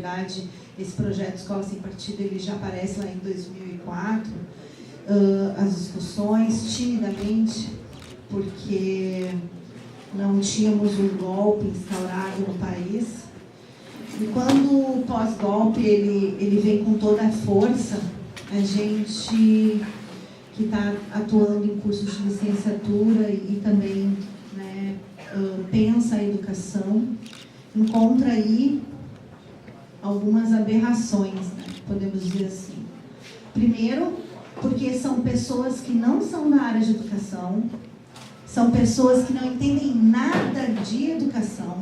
verdade, esse projeto Escola Sem Partido ele já aparece lá em 2004, as discussões, timidamente, porque não tínhamos um golpe instaurado no país. E quando o pós-golpe ele vem com toda a força, a gente que está atuando em cursos de licenciatura e também, né, pensa a educação, encontra aí algumas aberrações, né, podemos dizer assim. Primeiro, porque são pessoas que não são da área de educação, são pessoas que não entendem nada de educação.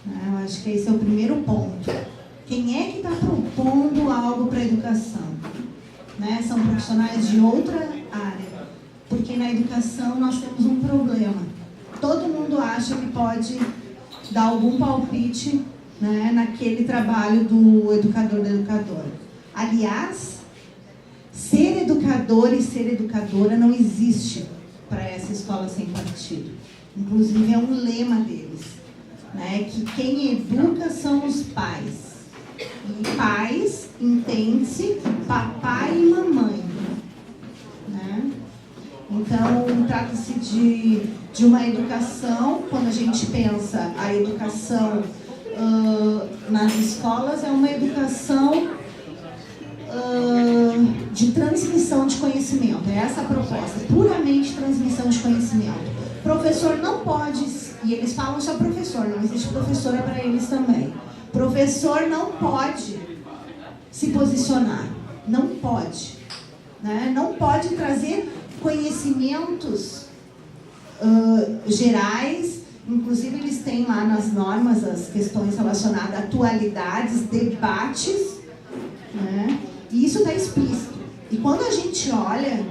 Eu acho que esse é o primeiro ponto. Quem é que está propondo algo para a educação? Né? São profissionais de outra área. Porque na educação nós temos um problema. Todo mundo acha que pode dar algum palpite, né, naquele trabalho do educador, da educadora. Aliás, ser educador e ser educadora não existe para essa escola sem partido. Inclusive é um lema deles, né, que quem educa são os pais. E pais, entende-se, papai e mamãe. Né? Então, trata-se de uma educação, quando a gente pensa a educação nas escolas, é uma educação de transmissão de conhecimento. É essa a proposta, puramente transmissão de conhecimento. Professor não pode, e eles falam só professor, não existe professora para eles também. Professor não pode se posicionar, não pode, né? Não pode trazer conhecimentos gerais, inclusive eles têm lá nas normas as questões relacionadas a atualidades, debates, né? E isso está explícito. E quando a gente olha,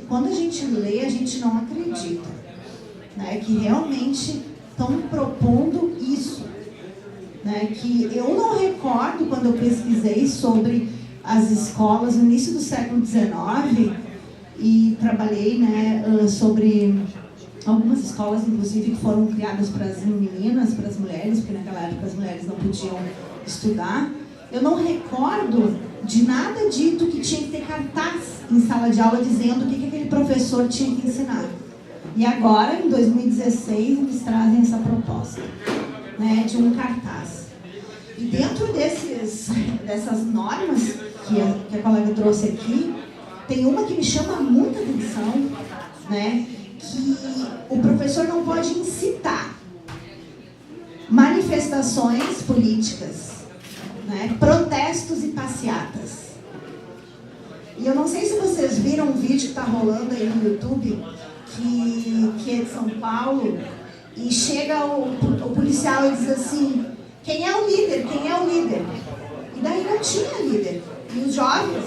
quando a gente lê, a gente não acredita, né? Que realmente estão propondo isso. Né, que eu não recordo quando eu pesquisei sobre as escolas no início do século XIX e trabalhei, né, sobre algumas escolas, inclusive, que foram criadas para as meninas, para as mulheres, porque naquela época as mulheres não podiam estudar. Eu não recordo de nada dito que tinha que ter cartaz em sala de aula dizendo o que aquele professor tinha que ensinar. E agora, em 2016, eles trazem essa proposta, né, de um cartaz. E dentro dessas normas que a colega trouxe aqui, tem uma que me chama muita atenção, né, que o professor não pode incitar manifestações políticas, né, protestos e passeatas. E eu não sei se vocês viram um vídeo que está rolando aí no YouTube, que é de São Paulo, e chega o policial e diz assim: quem é o líder? Quem é o líder? E daí não tinha líder. E os jovens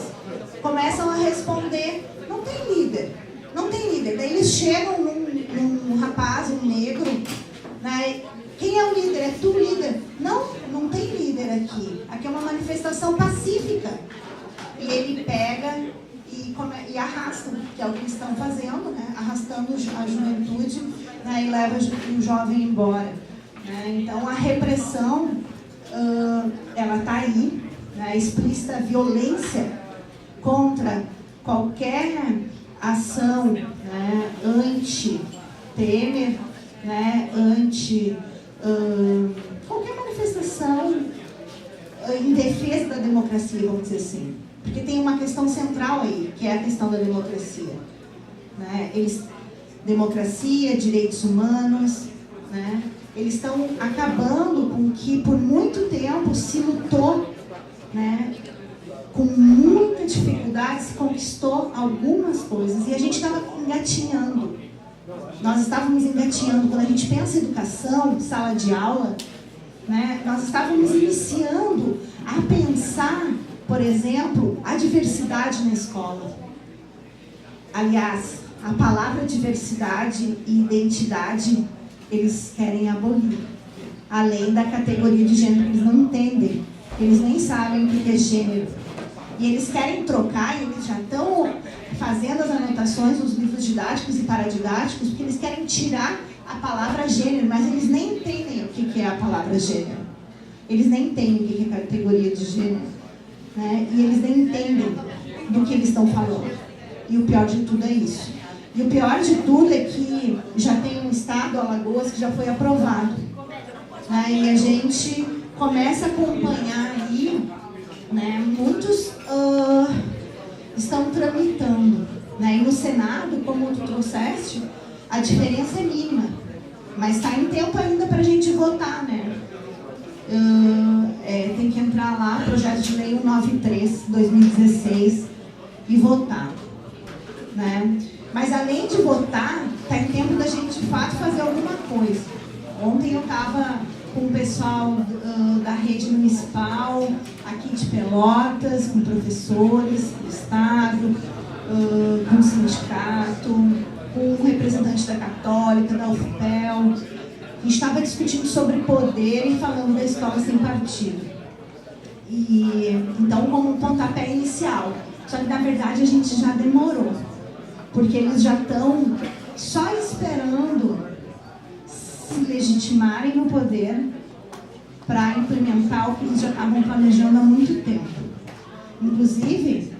começam a responder: não tem líder, não tem líder. Daí eles chegam num rapaz, um negro, né? Quem é o líder? É tu, líder? Não, não tem líder aqui. Aqui é uma manifestação pacífica. E ele pega e arrasta, que é o que eles estão fazendo, né? Arrastando a juventude, né? E leva o jovem embora. Né? Então, a repressão, ela está aí, né? Explícita violência contra qualquer ação, né? Anti-Temer, né? Qualquer manifestação em defesa da democracia, vamos dizer assim. Porque tem uma questão central aí, que é a questão da democracia. Né? Democracia, direitos humanos, né? Eles estão acabando com o que por muito tempo se lutou, né? Com muita dificuldade se conquistou algumas coisas. E a gente estava engatinhando. Nós estávamos engatinhando. Quando a gente pensa em educação, sala de aula, né? Nós estávamos iniciando a pensar, por exemplo, a diversidade na escola. Aliás, a palavra diversidade e identidade eles querem abolir, além da categoria de gênero, eles não entendem, eles nem sabem o que é gênero. E eles querem trocar, e eles já estão fazendo as anotações nos livros didáticos e paradidáticos, porque eles querem tirar a palavra gênero, mas eles nem entendem o que é a palavra gênero. eles nem entendem o que é categoria de gênero, né? E eles nem entendem do que eles estão falando. E o pior de tudo é isso. E o pior de tudo é que já tem um estado, Alagoas, que já foi aprovado, né? E a gente começa a acompanhar aí, né? Muitos estão tramitando, né? E no Senado, como tu trouxeste, a diferença é mínima, mas está em tempo ainda para a gente votar, né? Tem que entrar lá, projeto de lei 193/2016, e votar, né? Mas além de votar, está em tempo da gente de fato fazer alguma coisa. Ontem eu estava com o pessoal da rede municipal aqui de Pelotas, com professores do estado, com o sindicato, com o representante da Católica, da UFPEL. A gente estava discutindo sobre poder e falando da escola sem partido. Então, como um pontapé inicial. Só que, na verdade, a gente já demorou. Porque eles já estão só esperando se legitimarem no poder para implementar o que eles já estavam planejando há muito tempo. Inclusive,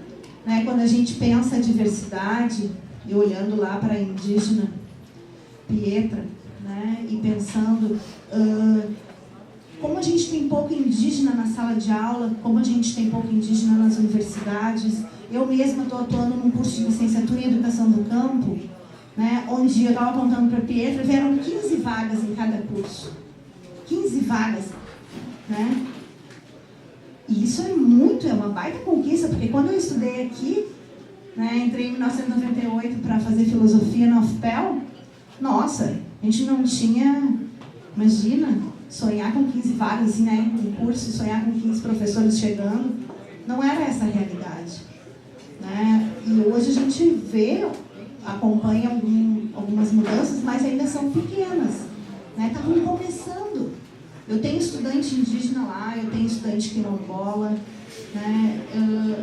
né, quando a gente pensa a diversidade, e olhando lá para a indígena Pietra, né, e pensando como a gente tem pouco indígena na sala de aula, como a gente tem pouco indígena nas universidades. Eu mesma estou atuando num curso de licenciatura em Educação do Campo, né, onde eu estava apontando para a Pietra, vieram 15 vagas em cada curso. 15 vagas, né? E isso é uma baita conquista, porque quando eu estudei aqui, né, entrei em 1998 para fazer filosofia na UFPEL, nossa, a gente não tinha, imagina, sonhar com 15 vagas, assim, né, em curso, sonhar com 15 professores chegando, não era essa a realidade, né? E hoje a gente vê, acompanha algumas mudanças, mas ainda são pequenas, né? Estavam começando. Eu tenho estudante indígena lá, eu tenho estudante quilombola, né?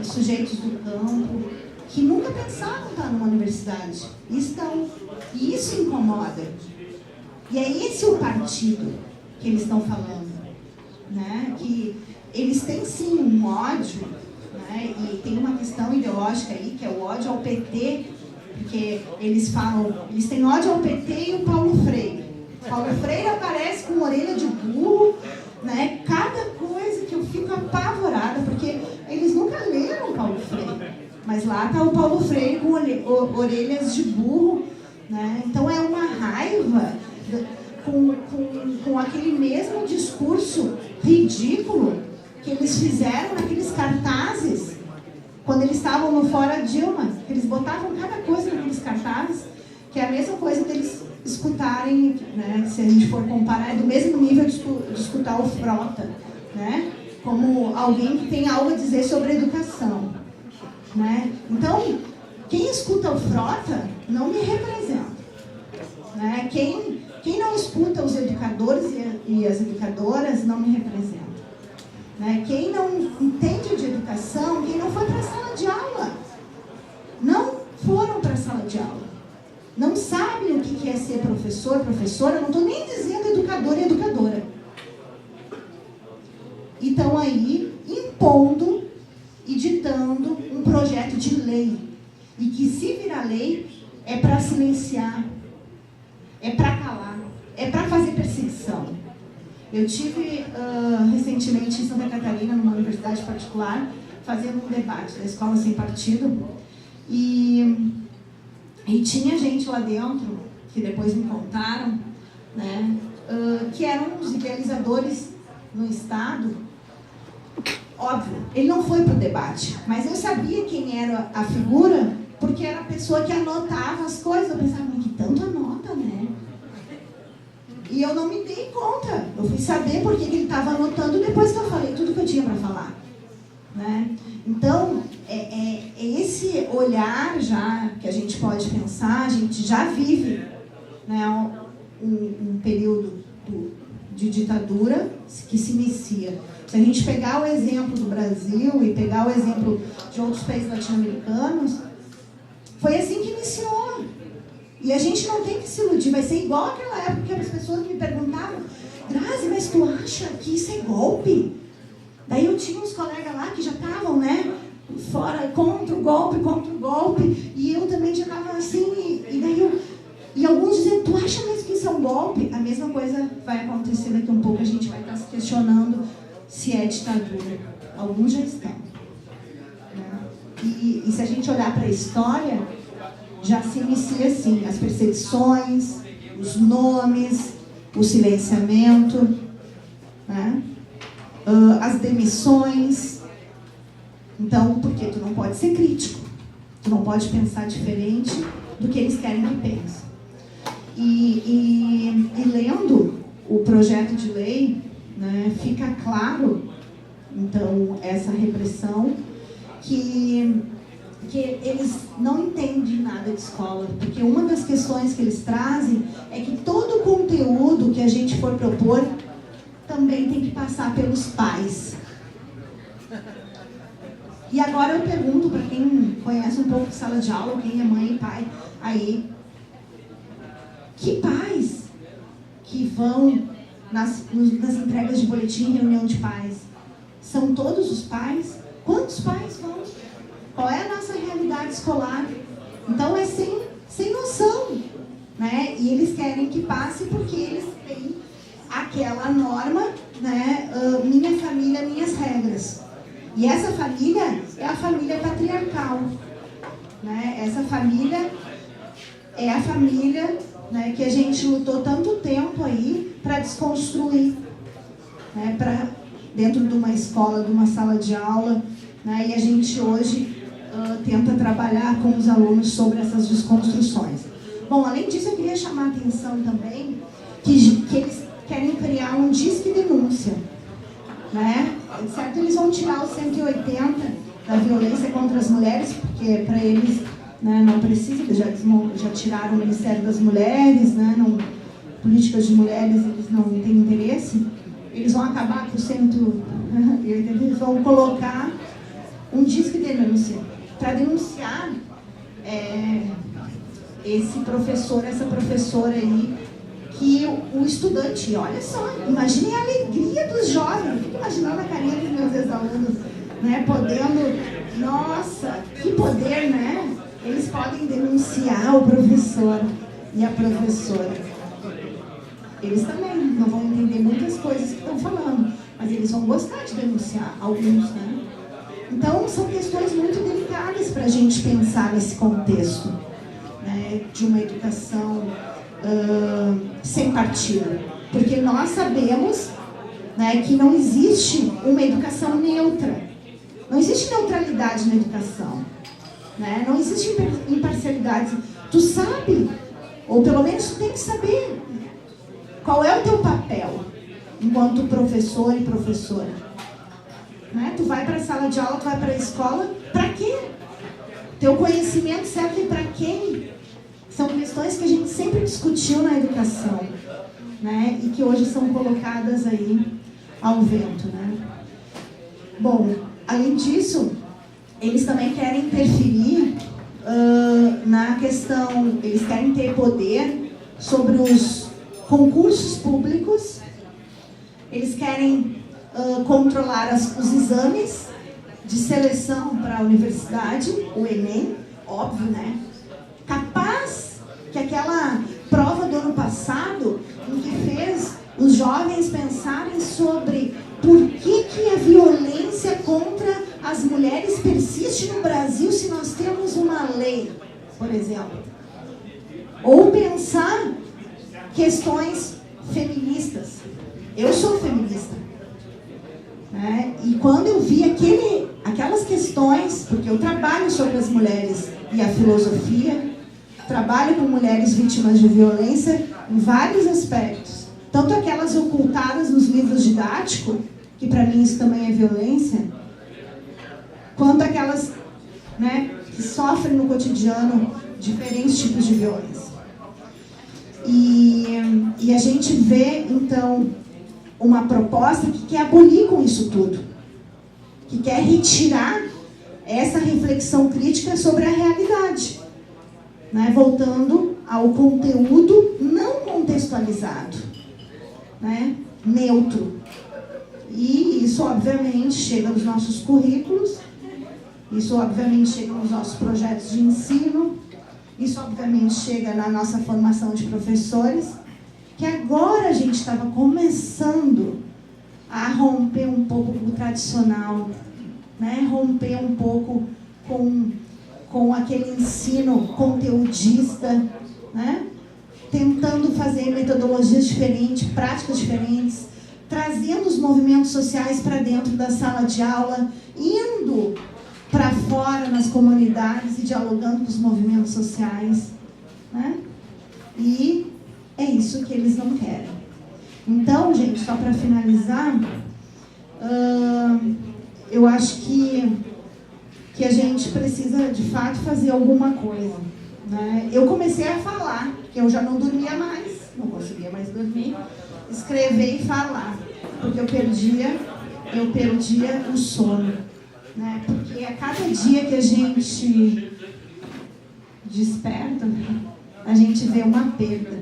Sujeitos do campo, que nunca pensavam estar numa universidade, e estão. E isso incomoda. E é esse o partido que eles estão falando, né? Que eles têm sim um ódio, né? E tem uma questão ideológica aí, que é o ódio ao PT, porque eles falam, eles têm ódio ao PT e o Paulo Freire. Paulo Freire aparece com orelha de burro, né? Cada coisa que eu fico apavorada, porque eles nunca leram Paulo Freire. Mas lá está o Paulo Freire com orelhas de burro, né? Então é uma raiva com aquele mesmo discurso ridículo que eles fizeram naqueles cartazes, quando eles estavam no Fora Dilma, que eles botavam cada coisa naqueles cartazes, que é a mesma coisa deles escutarem, né? Se a gente for comparar, é do mesmo nível de escutar o Frota, né? Como alguém que tem algo a dizer sobre educação, né? Então, quem escuta o Frota não me representa, né? Quem não escuta os educadores e as educadoras não me representa, né? Quem não entende de educação, quem não foi para a sala de aula, não foram para a sala de aula, não sabem o que é ser professor, professora, eu não estou nem dizendo educador e educadora. E estão aí impondo e ditando um projeto de lei. E que se virar lei, é para silenciar, é para calar, é para fazer perseguição. Eu tive recentemente em Santa Catarina, numa universidade particular, fazendo um debate da escola sem partido. E tinha gente lá dentro, que depois me contaram, né, que eram os idealizadores no Estado. Óbvio, ele não foi para o debate, mas eu sabia quem era a figura, porque era a pessoa que anotava as coisas. Eu pensava, mas que tanto anota, né? E eu não me dei conta. Eu fui saber por que ele estava anotando depois que eu falei tudo que eu tinha para falar, né? Então, é esse olhar já que a gente pode pensar, a gente já vive, né, um período de ditadura que se inicia. Se a gente pegar o exemplo do Brasil e pegar o exemplo de outros países latino-americanos, foi assim que iniciou. E a gente não tem que se iludir, vai ser igual àquela época que as pessoas me perguntavam, Grazi, mas tu acha que isso é golpe? Daí eu tinha uns colegas lá que já estavam, né, fora, contra o golpe, e eu também já estava assim, e alguns dizendo, tu acha mesmo que isso é um golpe? A mesma coisa vai acontecer daqui um pouco, a gente vai estar se questionando se é ditadura. Alguns já estão. Né? E se a gente olhar para a história, já se inicia assim, as perseguições, os nomes, o silenciamento, né? As demissões. Então, porque tu não pode ser crítico, tu não pode pensar diferente do que eles querem que pense. E lendo o projeto de lei, né, fica claro, então, essa repressão, que eles não entendem nada de escola, porque uma das questões que eles trazem é que todo o conteúdo que a gente for propor também tem que passar pelos pais. E agora eu pergunto para quem conhece um pouco de sala de aula, quem é mãe e pai, aí, que pais que vão nas entregas de boletim, reunião de pais? São todos os pais? Quantos pais vão? Qual é a nossa realidade escolar? Então é sem noção, né? E eles querem que passe porque eles têm aquela norma, né? Minha família, minhas regras. E essa família é a família patriarcal, né? Essa família é a família, né, que a gente lutou tanto tempo aí para desconstruir, né? Dentro de uma escola, de uma sala de aula, né? E a gente hoje tenta trabalhar com os alunos sobre essas desconstruções. Bom, além disso, eu queria chamar a atenção também que eles querem criar um disque denúncia, né? Certo, eles vão tirar o 180 da violência contra as mulheres, porque para eles, né, não precisa, eles já tiraram o Ministério das Mulheres, né? Não, políticas de mulheres eles não têm interesse. Eles vão acabar com o 180, eles vão colocar um disque denúncia para denunciar esse professor, essa professora aí, que o estudante, olha só, imagine a alegria dos jovens, eu fico imaginando a carinha dos meus ex-alunos, né, podendo, nossa, que poder, né? Eles podem denunciar o professor e a professora. Eles também não vão entender muitas coisas que estão falando, mas eles vão gostar de denunciar, alguns, né? Então, são questões muito delicadas para a gente pensar nesse contexto, né, de uma educação sem partido. Porque nós sabemos, né, que não existe uma educação neutra. Não existe neutralidade na educação. Né? Não existe imparcialidade. Tu sabe, ou pelo menos tu tem que saber, qual é o teu papel enquanto professor e professora. Né? Tu vai para a sala de aula, tu vai para a escola, para quê? Teu conhecimento serve para quem? São questões que a gente sempre discutiu na educação, né? E que hoje são colocadas aí ao vento. Né? Bom, além disso, eles também querem interferir na questão, eles querem ter poder sobre os concursos públicos, eles querem controlar os exames de seleção para a universidade, o Enem, óbvio, né? Capaz que aquela prova do ano passado, em que fez os jovens pensarem sobre por que a violência contra as mulheres persiste no Brasil se nós temos uma lei, por exemplo. Ou pensar questões feministas. Eu sou feminista. Né? E quando eu vi aquelas questões, porque eu trabalho sobre as mulheres e a filosofia, trabalho com mulheres vítimas de violência em vários aspectos. Tanto aquelas ocultadas nos livros didáticos, que para mim isso também é violência, quanto aquelas, né, que sofrem no cotidiano diferentes tipos de violência. E a gente vê, então, uma proposta que quer abolir com isso tudo, que quer retirar essa reflexão crítica sobre a realidade, né? Voltando ao conteúdo não contextualizado, né? neutro. E isso, obviamente, chega nos nossos currículos, isso, obviamente, chega nos nossos projetos de ensino, isso, obviamente, chega na nossa formação de professores, que agora a gente estava começando a romper um pouco com o tradicional, né? Romper um pouco com aquele ensino conteudista, né? Tentando fazer metodologias diferentes, práticas diferentes, trazendo os movimentos sociais para dentro da sala de aula, indo para fora nas comunidades e dialogando com os movimentos sociais, né? E é isso que eles não querem. Então, gente, só para finalizar, eu acho que a gente precisa, de fato, fazer alguma coisa, né? Eu comecei a falar, porque eu já não dormia mais, não conseguia mais dormir, escrever e falar, porque eu perdia o sono, né? Porque a cada dia que a gente desperta, a gente vê uma perda,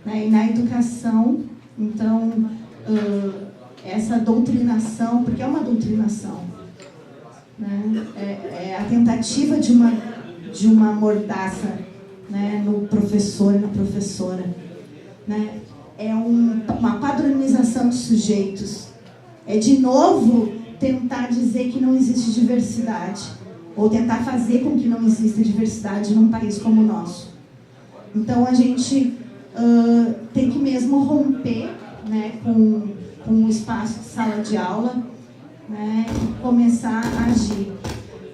né? E na educação, então, essa doutrinação, porque é uma doutrinação, né? É a tentativa de uma mordaça, né, no professor e na professora, né? É uma padronização de sujeitos. É, de novo, tentar dizer que não existe diversidade, ou tentar fazer com que não exista diversidade num país como o nosso. Então, a gente tem que mesmo romper, né, com o espaço de sala de aula, né, e começar a agir.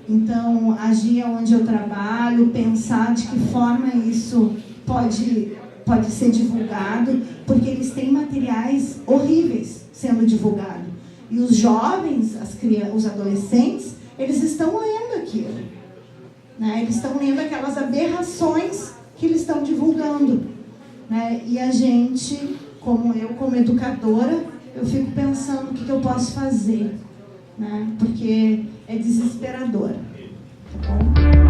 Então, agir onde eu trabalho, pensar de que forma isso pode ser divulgado, porque eles têm materiais horríveis sendo divulgados. E os jovens, os adolescentes, eles estão lendo aquilo, né? Eles estão lendo aquelas aberrações que eles estão divulgando, né? E a gente, como educadora, eu fico pensando o que eu posso fazer, né? Porque é desesperador, tá bom?